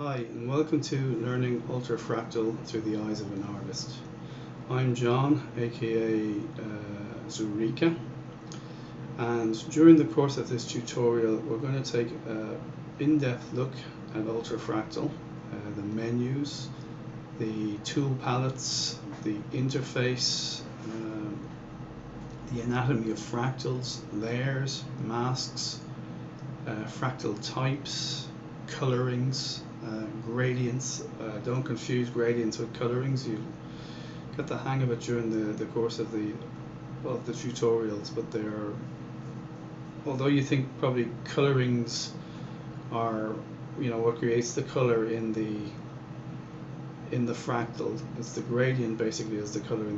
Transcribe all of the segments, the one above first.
Hi, and welcome to Learning Ultrafractal Through the Eyes of an Artist. I'm John, aka Zurika, and during the course of this tutorial we're going to take an in-depth look at ultrafractal, the menus, the tool palettes, the interface, the anatomy of fractals, layers, masks, fractal types, colorings, gradients. Don't confuse gradients with colorings. You get the hang of it during the course of the tutorials, but they're, although you think probably colorings are what creates the color in the fractal, it's the gradient basically is the coloring.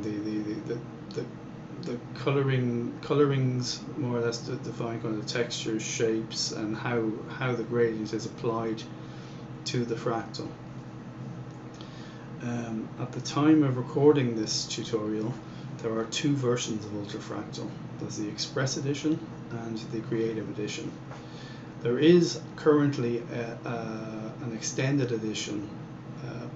The colorings more or less define kind of textures, shapes, and how the gradient is applied to the fractal. At the time of recording this tutorial, there are two versions of ultrafractal. There's the Express edition and the Creative edition. There is currently an extended edition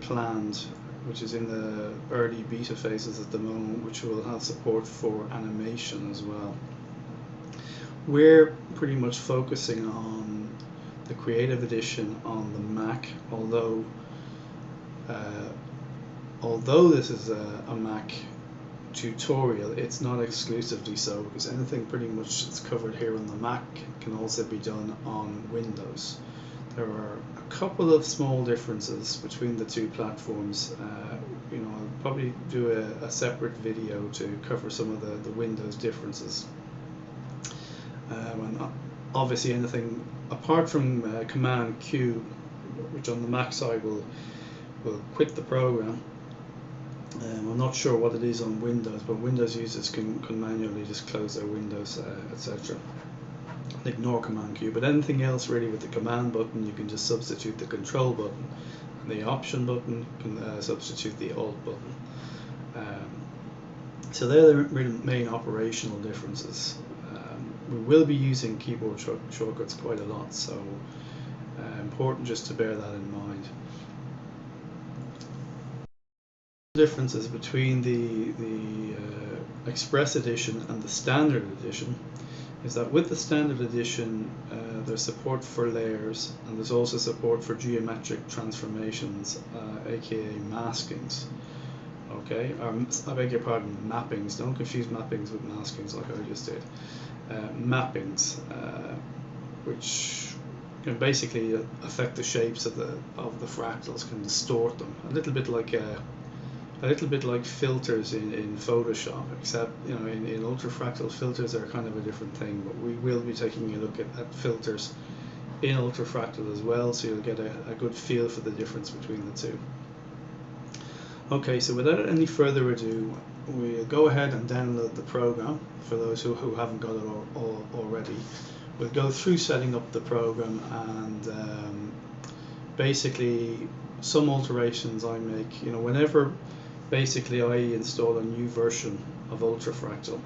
planned, which is in the early beta phases at the moment, which will have support for animation as well. We're pretty much focusing on the Creative edition on the Mac, although this is a Mac tutorial, it's not exclusively so, because anything pretty much that's covered here on the Mac can also be done on Windows. There are a couple of small differences between the two platforms. I'll probably do a separate video to cover some of the Windows differences. And obviously anything apart from Command Q, which on the Mac side will quit the program. I'm not sure what it is on Windows, but Windows users can manually just close their windows, etc. Ignore Command Q, but anything else really with the command button, you can just substitute the control button, and the option button can substitute the alt button. So they're the main operational differences. We will be using keyboard shortcuts quite a lot, so important just to bear that in mind. Differences between the Express edition and the Standard edition is that with the Standard edition there's support for layers, and there's also support for geometric transformations, aka maskings. Okay, I beg your pardon, mappings. Don't confuse mappings with maskings like I just did. Mappings, which can basically affect the shapes of the fractals, can distort them a little bit like filters in Photoshop, except in ultrafractal filters are kind of a different thing, but we will be taking a look at filters in ultrafractal as well, so you'll get a good feel for the difference between the two. Okay, so without any further ado, we'll go ahead and download the program for those who haven't got it already. We'll go through setting up the program and basically some alterations I make. Whenever basically I install a new version of ultrafractal,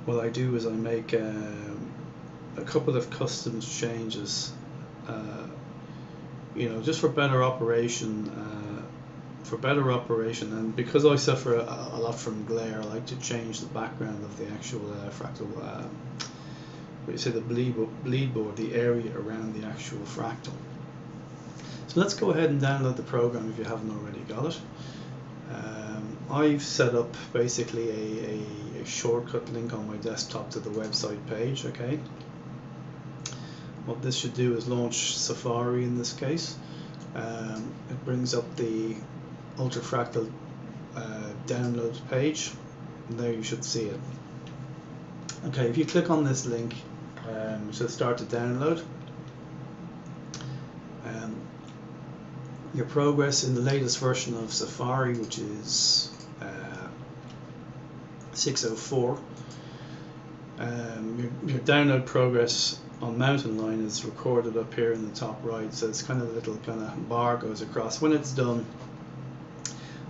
what I do is I make a couple of custom changes, just for better operation. And because I suffer a lot from glare, I like to change the background of the actual fractal, the bleed board, the area around the actual fractal. So let's go ahead and download the program if you haven't already got it. I've set up basically a shortcut link on my desktop to the website page. Okay, what this should do is launch Safari in this case. It brings up the ultrafractal download page, and there you should see it. Okay, if you click on this link, it should start to download. Your progress in the latest version of Safari, which is 6.04, your download progress on Mountain Line is recorded up here in the top right, so it's kind of a little kind of bar goes across. When it's done,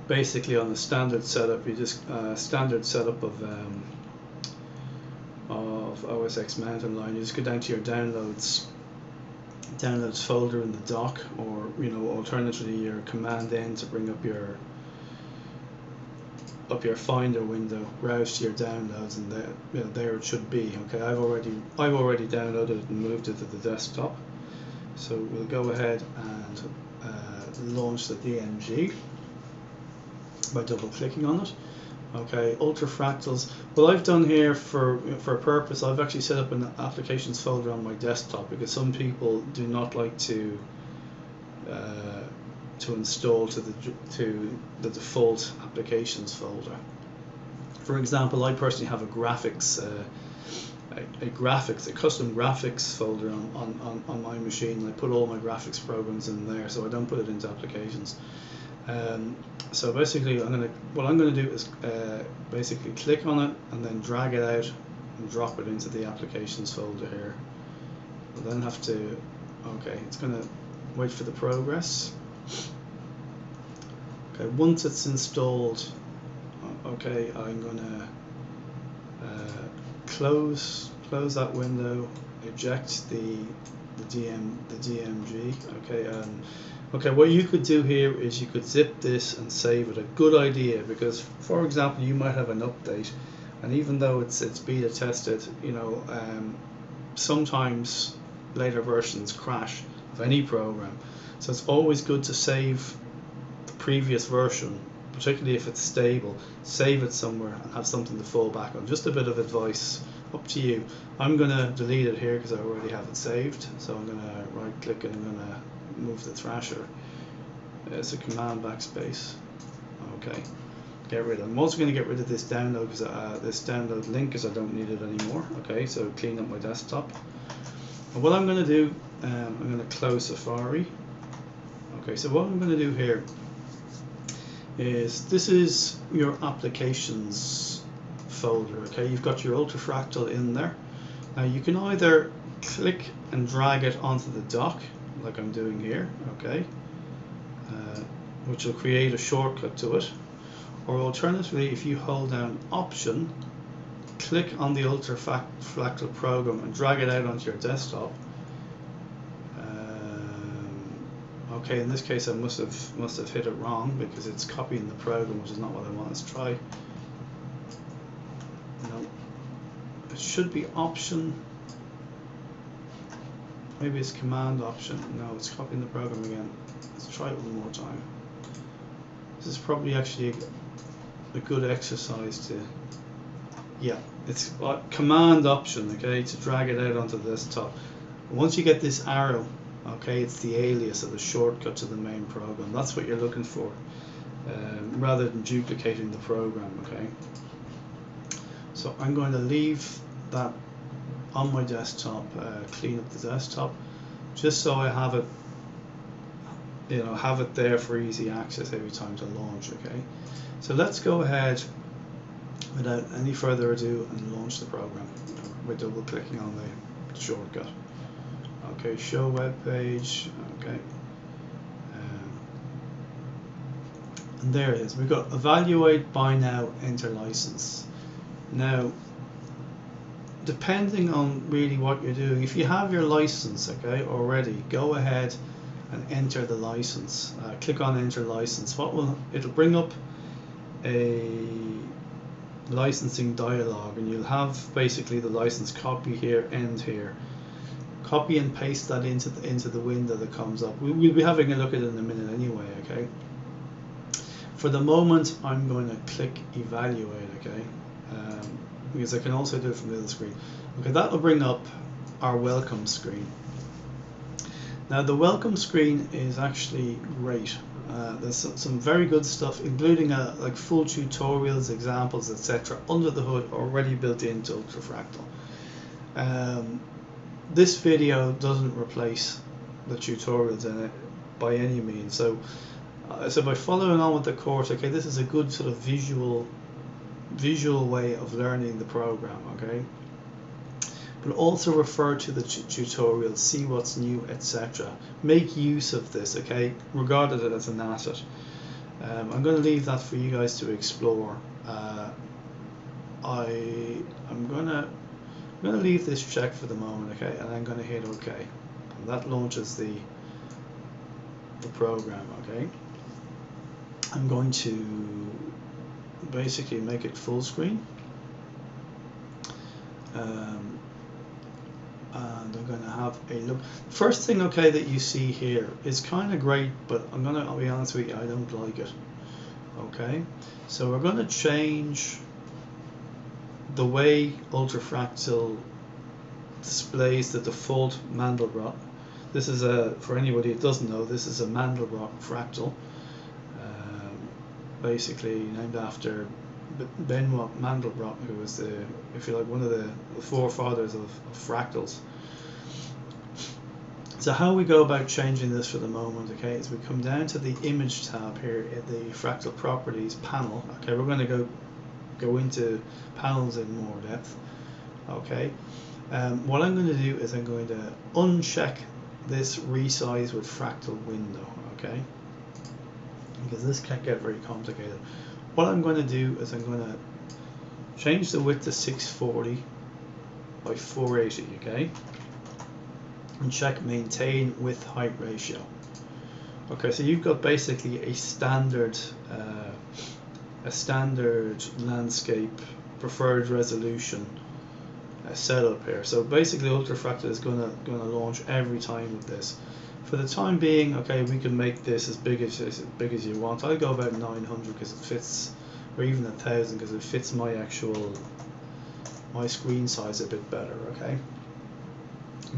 basically on a standard setup, you just standard setup of OS X Mountain Line, you just go down to your downloads downloads folder in the dock, or alternatively your command N to bring up your Finder window, browse to your downloads, and there it should be. Okay, I've already downloaded it and moved it to the desktop. So we'll go ahead and launch the DMG by double clicking on it. Okay, ultra fractals. What I've done here for a purpose, I've actually set up an applications folder on my desktop, because some people do not like to install to the default applications folder. For example, I personally have a custom graphics folder on my machine, and I put all my graphics programs in there, so I don't put it into applications. So basically, what I'm going to do is basically click on it and then drag it out and drop it into the applications folder here. We'll then have to, okay, it's going to wait for the progress. Okay, once it's installed, okay, I'm going to close that window, eject the DMG. Okay, what you could do here is you could zip this and save it. A good idea, because for example, you might have an update, and even though it's beta tested, sometimes later versions crash of any program. So it's always good to save the previous version, particularly if it's stable. Save it somewhere and have something to fall back on. Just a bit of advice, up to you. I'm going to delete it here because I already have it saved. So I'm going to right click and I'm going to move the thrasher. It's a command backspace. Okay, get rid of it. I'm also going to get rid of this download, because this download link, because I don't need it anymore. Okay, so clean up my desktop. And what I'm going to do, I'm going to close Safari. Okay, so what I'm going to do here is, this is your applications folder. Okay, you've got your ultra fractal in there. Now you can either click and drag it onto the dock, like I'm doing here, okay, which will create a shortcut to it, or alternatively, if you hold down Option, click on the ultra fractal program and drag it out onto your desktop. Okay, in this case I must have hit it wrong, because it's copying the program, which is not what I want. Let's try. No, it should be Option. Maybe it's Command Option. No, it's copying the program again. Let's try it one more time. This is probably actually a good exercise to. Yeah, it's Command Option. Okay, to drag it out onto the desktop. Once you get this arrow, okay, it's the alias or the shortcut to the main program. That's what you're looking for, rather than duplicating the program. Okay, so I'm going to leave that on my desktop, clean up the desktop, just so I have it, have it there for easy access every time to launch. Okay, so let's go ahead without any further ado and launch the program by double clicking on the shortcut. Okay, show web page. Okay, and there it is. We've got evaluate, buy now, enter license. Now, depending on really what you're doing, if you have your license, okay, already, go ahead and enter the license. Click on enter license. It'll bring up a licensing dialog, and you'll have basically the license copy here, end here. Copy and paste that into the window that comes up. We'll be having a look at it in a minute anyway. Okay. For the moment, I'm going to click evaluate. Okay. Because I can also do it from the other screen. Okay, that will bring up our welcome screen. Now the welcome screen is actually great. There's some very good stuff, including like full tutorials, examples, etc. under the hood, already built into Ultrafractal. This video doesn't replace the tutorials in it by any means. So by following on with the course, okay, this is a good sort of visual way of learning the program. Okay, but also refer to the tutorials, see what's new, etc. Make use of this. Okay, regard it as an asset. I'm going to leave that for you guys to explore. I'm going to leave this checked for the moment, okay, and I'm going to hit OK. and that launches the program. Okay, I'm going to basically make it full screen, and I'm going to have a look. First thing, okay, that you see here is kind of great, but I'll be honest with you, I don't like it. Okay, so we're going to change the way Ultrafractal displays the default Mandelbrot. This is for anybody who doesn't know, this is a Mandelbrot fractal, basically named after Benoit Mandelbrot, who was if you like, one of the forefathers of fractals. So how we go about changing this for the moment, okay, is we come down to the image tab here in the fractal properties panel. Okay, we're going to go into panels in more depth. Okay, what I'm going to do is I'm going to uncheck this resize with fractal window, okay, because this can't get very complicated. What I'm going to do is I'm going to change the width to 640 by 480, okay, and check maintain width height ratio. Okay, so you've got basically a standard landscape preferred resolution setup here. So basically Ultrafractal is going to launch every time with this. For the time being, okay, we can make this as big as you want. I'll go about 900 because it fits, or even 1000 because it fits my screen size a bit better. Okay.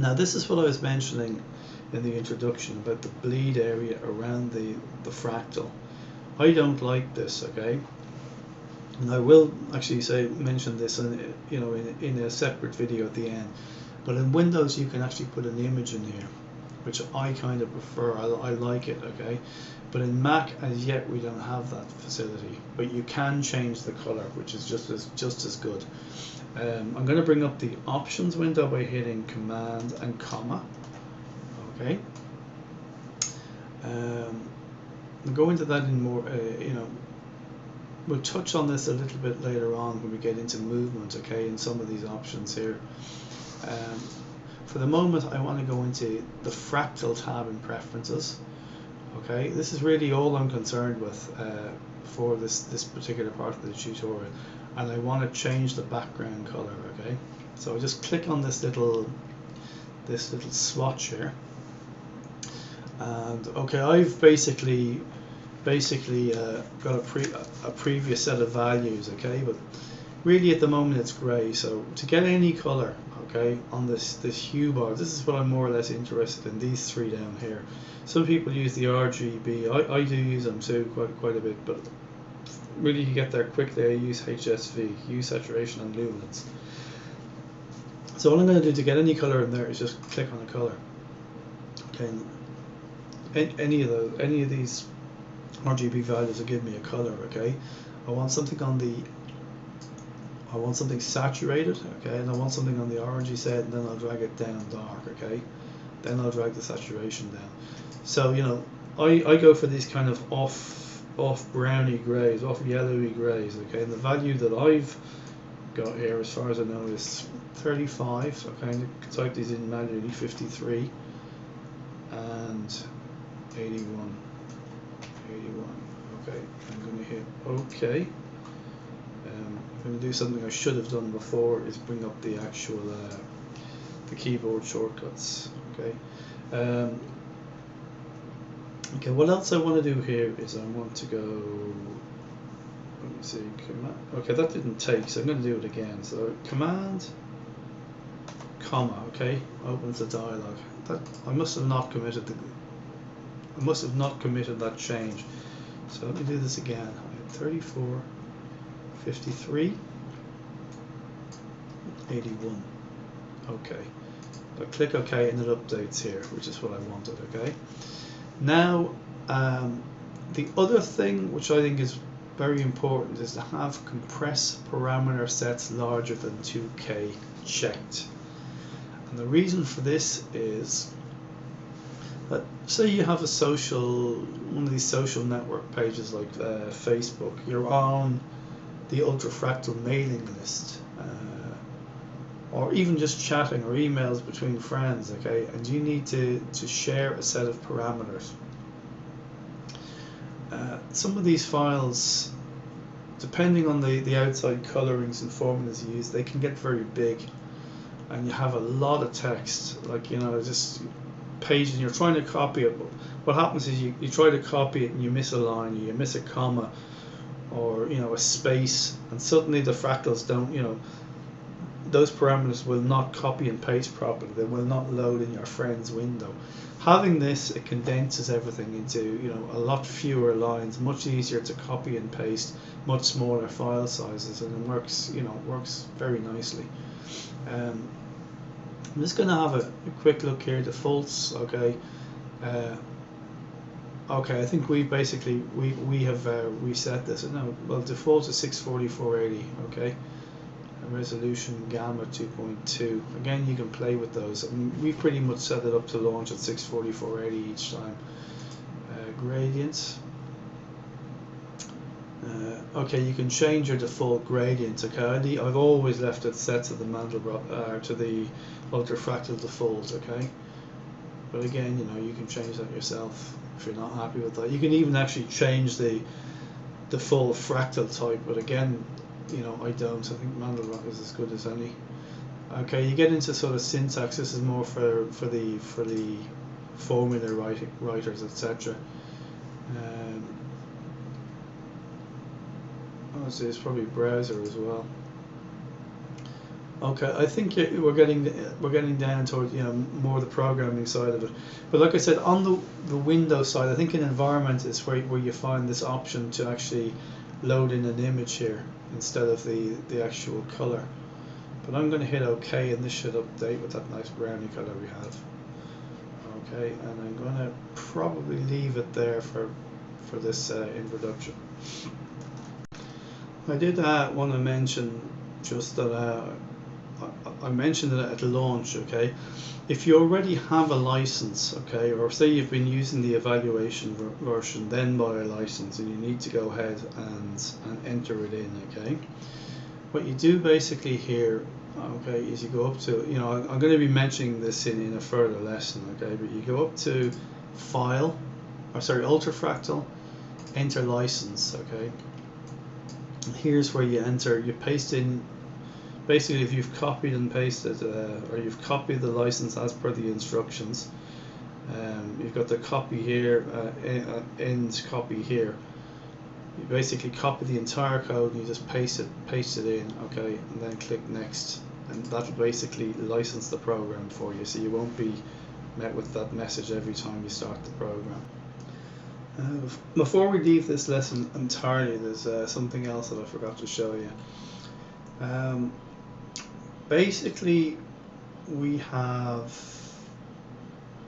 Now this is what I was mentioning in the introduction about the bleed area around the fractal. I don't like this, okay, and I will actually mention this in a separate video at the end. But in Windows you can actually put an image in here, which I kind of prefer. I like it, okay, but in Mac as yet we don't have that facility. But you can change the color, which is just as good. I'm going to bring up the options window by hitting Command and comma. Okay. We'll go into that in more. We'll touch on this a little bit later on when we get into movement. Okay, in some of these options here. For the moment, I want to go into the Fractal tab in Preferences. Okay, this is really all I'm concerned with for this particular part of the tutorial, and I want to change the background color. Okay, so I just click on this little swatch here, and okay, I've basically got a previous set of values. Okay, but really at the moment it's gray. So to get any color, okay, on this hue bar, this is what I'm more or less interested in. These three down here. Some people use the RGB. I do use them too, quite a bit, but really you get there quickly. I use HSV, hue, saturation, and luminance. So what I'm going to do to get any color in there is just click on a color. Okay, and any of these RGB values will give me a color. Okay, I want something saturated, okay, and I want something on the orangey side, and then I'll drag it down dark, okay, then I'll drag the saturation down. So I go for these kind of off browny greys, off yellowy greys, okay, and the value that I've got here, as far as I know, is 35. So I kind of type these in manually. 53 and 81. Okay, I'm going to hit OK. I'm going to do something I should have done before, is bring up the actual the keyboard shortcuts. Okay. Okay. What else I want to do here is I want to go. Let me see. Command. Okay, that didn't take, so I'm going to do it again. So Command, comma. Okay, opens the dialog. That I must have not committed that change. So let me do this again. 34, 53, 81. Okay. I click OK and it updates here, which is what I wanted. Okay. Now, the other thing which I think is very important is to have compress parameter sets larger than 2K checked. And the reason for this is that, say you have one of these social network pages like Facebook, you're on the Ultrafractal mailing list, or even just chatting or emails between friends, okay, and you need to share a set of parameters. Some of these files, depending on the outside colorings and formulas you use, they can get very big, and you have a lot of text, like, you know, just pages, and you're trying to copy it. What happens is you try to copy it and you miss a line, or you miss a comma, or, you know, a space, and suddenly the fractals don't, you know, those parameters will not copy and paste properly. They will not load in your friend's window. Having this, it condenses everything into, you know, a lot fewer lines, much easier to copy and paste, much smaller file sizes, and it works, you know, works very nicely. I'm just going to have a quick look here. Defaults, okay. Okay, I think we basically we have reset this. No, well, default is 640/480. Okay. Resolution gamma 2.2. Again, you can play with those. I mean, we've pretty much set it up to launch at 640/480 each time. Gradients. Okay, you can change your default gradient. Okay, I've always left it set to the Mandelbrot to the ultrafractal default. Okay, but again, you know, you can change that yourself if you're not happy with that. You can even actually change the full fractal type, but again, you know, I don't. I think Mandelbrot is as good as any. Okay, you get into sort of syntax. This is more for the formula writers, etc. Honestly, it's probably browser as well. Okay, I think we're getting down toward, you know, more the programming side of it. But like I said, on the Windows side, I think in environment is where you find this option to actually load in an image here instead of the actual color. But I'm going to hit OK, and this should update with that nice brownie color we have. Okay, and I'm going to probably leave it there for this introduction. I did want to mention just that I mentioned it at launch. Okay, if you already have a license, okay, or say you've been using the evaluation version, then buy a license, and you need to go ahead and enter it in. Okay, what you do basically here, okay, is you go up to, you know, I'm going to be mentioning this in a further lesson. Okay, but you go up to File, or sorry, Ultrafractal, enter license. Okay, and here's where you enter. You paste in. Basically, if you've copied and pasted, or you've copied the license as per the instructions, you've got the copy here, end copy here. You basically copy the entire code and you just paste it in, okay, and then click next, and that will basically license the program for you, so you won't be met with that message every time you start the program. Before we leave this lesson entirely, there's something else that I forgot to show you. Basically, we have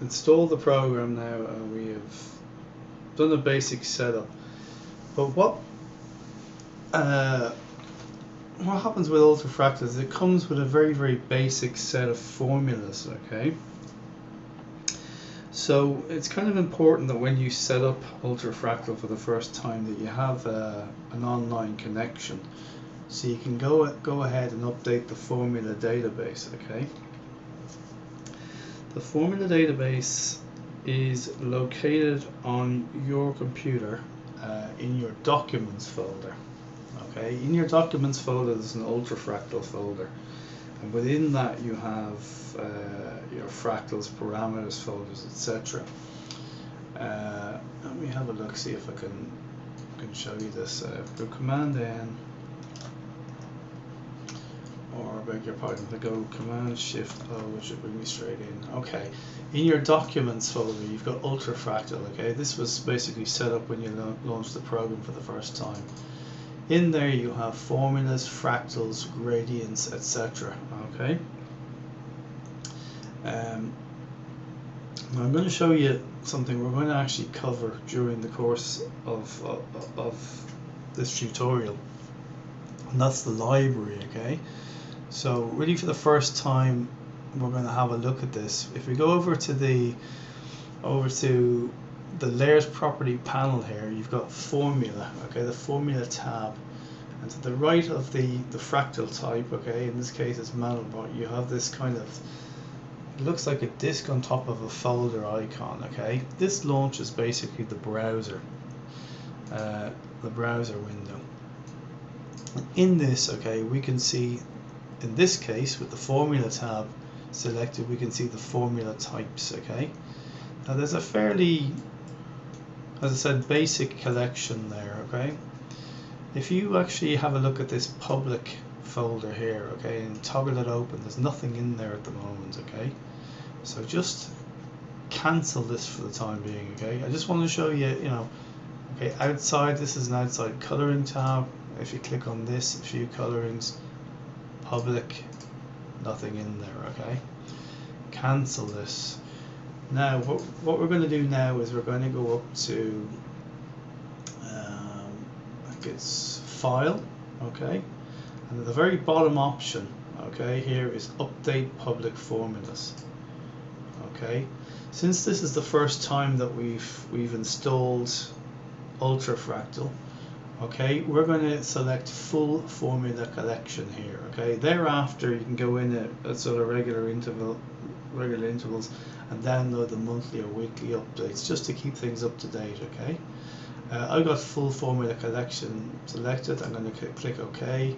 installed the program now, and we have done a basic setup. But what happens with Ultrafractal is it comes with a very, very basic set of formulas. Okay, so it's kind of important that when you set up Ultrafractal for the first time that you have an online connection. So you can go ahead and update the formula database. Okay. The formula database is located on your computer in your documents folder. Okay. In your documents folder, there's an Ultrafractal folder, and within that you have your fractals, parameters folders, etc. Let me have a look, see if I can show you this. Go Command N. Or beg your pardon, if I go Command Shift O, which should bring me straight in. Okay, in your documents folder, you've got Ultrafractal. Okay, this was basically set up when you launched the program for the first time. In there, you have formulas, fractals, gradients, etc. Okay. I'm going to show you something we're going to actually cover during the course of this tutorial, and that's the library. Okay. So really, for the first time, we're going to have a look at this. If we go over to the layers property panel here, you've got formula. Okay, the formula tab, And to the right of the fractal type, okay, in this case it's Mandelbrot, you have this kind of, it looks like a disk on top of a folder icon, okay. This launches basically the browser window. In this, okay, we can see, in this case with the formula tab selected, we can see the formula types, okay. Now there's a fairly, as I said, basic collection there, okay. If you actually have a look at this public folder here, okay, and toggle it open, there's nothing in there at the moment, okay. So just cancel this for the time being, okay. I just want to show you, you know, okay, outside, this is an outside coloring tab. If you click on this, view colorings, public, nothing in there, okay. Cancel this. Now what we're going to do now is we're going to go up to I think it's file, okay, and at the very bottom option, okay, here is update public formulas, okay. Since this is the first time that we've installed Ultrafractal, okay, we're going to select full formula collection here, okay. Thereafter you can go in at sort of regular intervals and download the monthly or weekly updates just to keep things up to date, okay. I've got full formula collection selected. I'm going to click OK.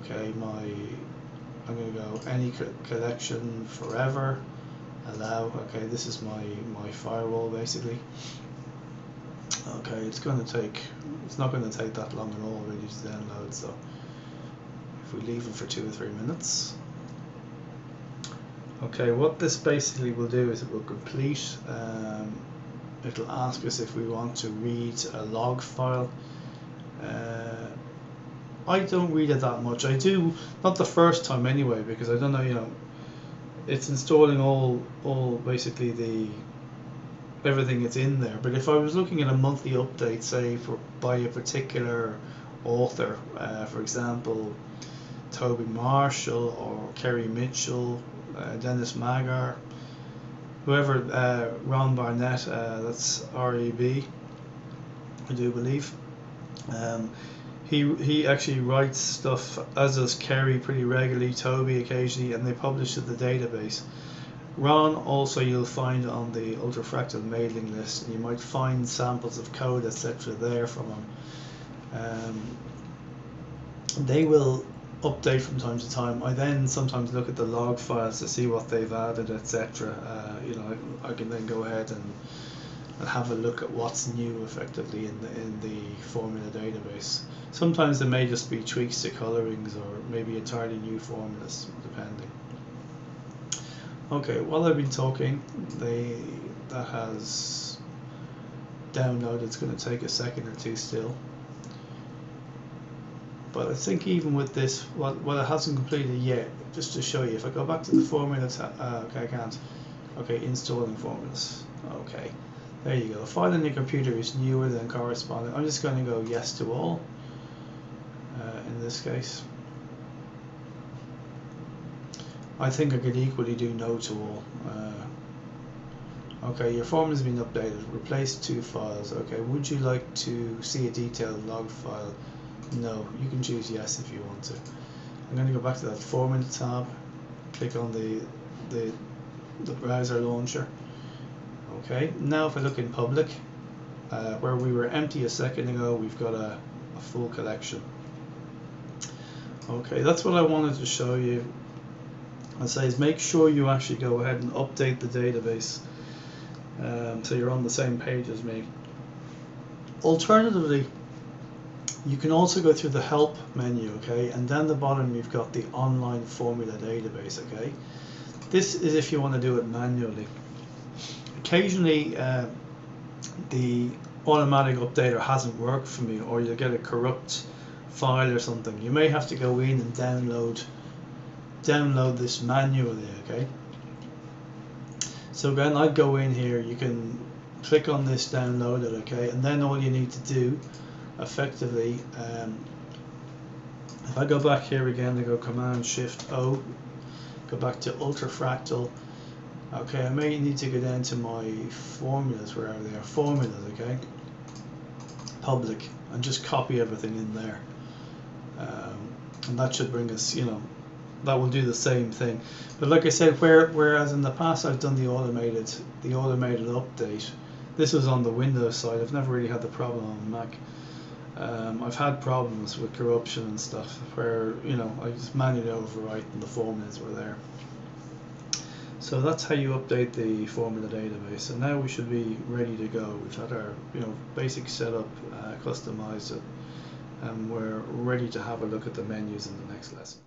Okay, I'm going to go any collection forever, allow. Okay, this is my firewall basically. Okay, it's not going to take that long at all really to download, so if we leave it for 2 or 3 minutes. Okay, what this basically will do is it will complete, it'll ask us if we want to read a log file. I don't read it that much. I do, not the first time anyway, because I don't know, you know, it's installing all basically everything that's in there. But if I was looking at a monthly update, say by a particular author, for example, Toby Marshall or Kerry Mitchell, Dennis Magar, whoever, Ron Barnett, that's REB, I do believe. He actually writes stuff, as does Kerry pretty regularly, Toby occasionally, and they publish at the database. Ron also you'll find on the Ultrafractal mailing list, and you might find samples of code etc. there from him. They will update from time to time. I then sometimes look at the log files to see what they've added etc. You know, I can then go ahead and have a look at what's new effectively in the formula database. Sometimes there may just be tweaks to colorings or maybe entirely new formulas depending. Okay, while I've been talking, that has downloaded. It's going to take a second or two still. But I think even with this, what it hasn't completed yet, just to show you, if I go back to the formula tab, okay, I can't. Okay, installing formulas. Okay, there you go. The file on your computer is newer than corresponding. I'm just going to go yes to all in this case. I think I could equally do no to all. Okay, your form has been updated. Replace 2 files. Okay, would you like to see a detailed log file? No, you can choose yes if you want to. I'm going to go back to that formula tab, click on the browser launcher. Okay, now if I look in public, where we were empty a second ago, we've got a full collection. Okay, that's what I wanted to show you. I say is make sure you actually go ahead and update the database so you're on the same page as me. Alternatively, you can also go through the help menu, okay, and down the bottom you've got the online formula database, okay. This is if you want to do it manually. Occasionally the automatic updater hasn't worked for me, or you'll get a corrupt file or something. You may have to go in and download this manually, okay. So again, I'd go in here, you can click on this, download it, okay, and then all you need to do effectively, if I go back here again, I go Command Shift O, go back to Ultrafractal. Okay, I may need to go down to my formulas, wherever they are, formulas, okay, public, and just copy everything in there. and that should bring us, that will do the same thing. But like I said, whereas in the past I've done the automated update, this was on the Windows side. I've never really had the problem on Mac. I've had problems with corruption and stuff where I just manually overwrite and the formulas were there. So that's how you update the formula database. And now we should be ready to go. We've had our basic setup, customized it, and we're ready to have a look at the menus in the next lesson.